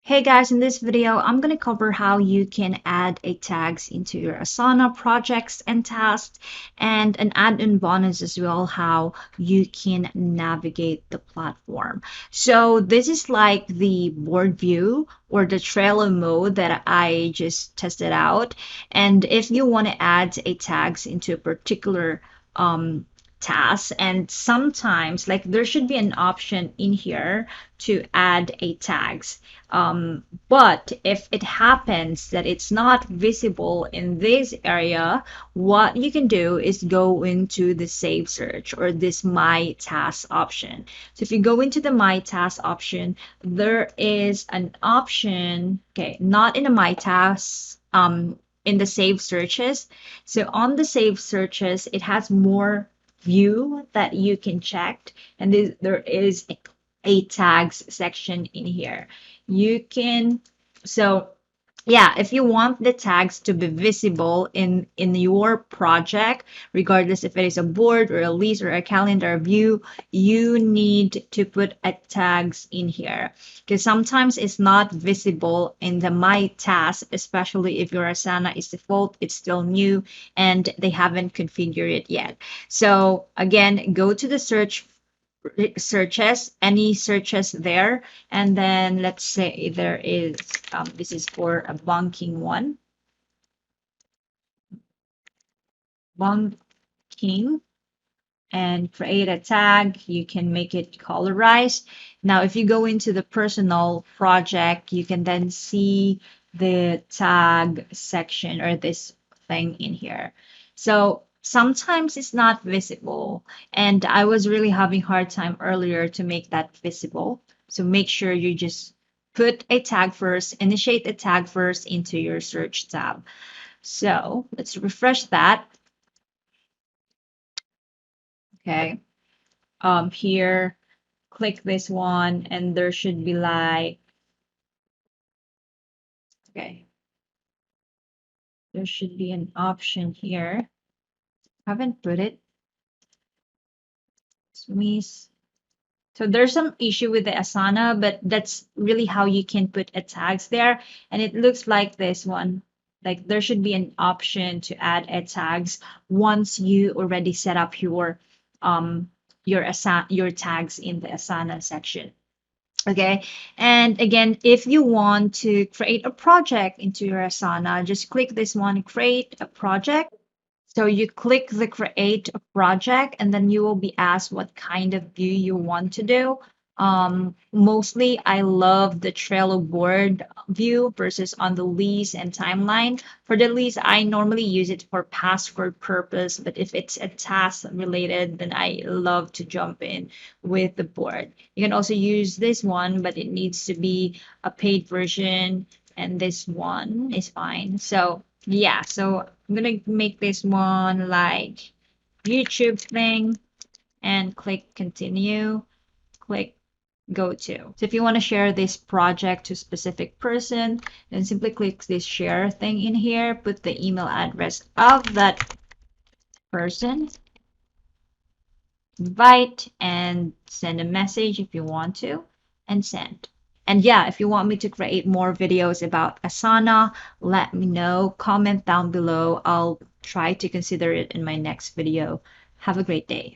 Hey guys, in this video, I'm going to cover how you can add a tags into your Asana projects and tasks, and an add-in bonus as well, how you can navigate the platform. So this is like the board view or the Trello mode that I just tested out. And if you want to add a tags into a particular tasks, and sometimes like there should be an option in here to add a tags, but if it happens that it's not visible in this area, what you can do is go into the save search or this my task option. So if you go into the my task option, there is an option, okay, not in the my tasks, in the save searches. So on the save searches, it has more view that you can check, and there is a tags section in here. You can, so yeah, if you want the tags to be visible in your project, regardless if it is a board or a list or a calendar view, you need to put a tags in here, because sometimes it's not visible in the my task, especially if your Asana is default, it's still new and they haven't configured it yet. So again, go to the searches, any searches there, and then let's say there is this is for a banking one, banking, and create a tag. You can make it colorized. Now if you go into the personal project, you can then see the tag section or this thing in here. So sometimes it's not visible, and I was really having hard time earlier to make that visible. So make sure you just put a tag first, initiate a tag first into your search tab. So let's refresh that. Okay. Here, click this one, and there should be like, okay, there should be an option here. Haven't put it. Miss. So there's some issue with the Asana, but that's really how you can put a tags there. And it looks like this one. Like there should be an option to add a tags once you already set up your tags in the Asana section. Okay, and again, if you want to create a project into your Asana, just click this one, create a project. So you click the create a project, and then you will be asked what kind of view you want to do. Mostly I love the Trello board view versus on the list and timeline. For the list, I normally use it for password purpose, but if it's a task related, then I love to jump in with the board. You can also use this one, but it needs to be a paid version, and this one is fine. So yeah, so I'm gonna make this one like YouTube thing and click continue, click go to. So if you want to share this project to a specific person, then simply click this share thing in here, put the email address of that person, invite, and send a message if you want to, and send. And yeah, if you want me to create more videos about Asana, let me know. Comment down below. I'll try to consider it in my next video. Have a great day.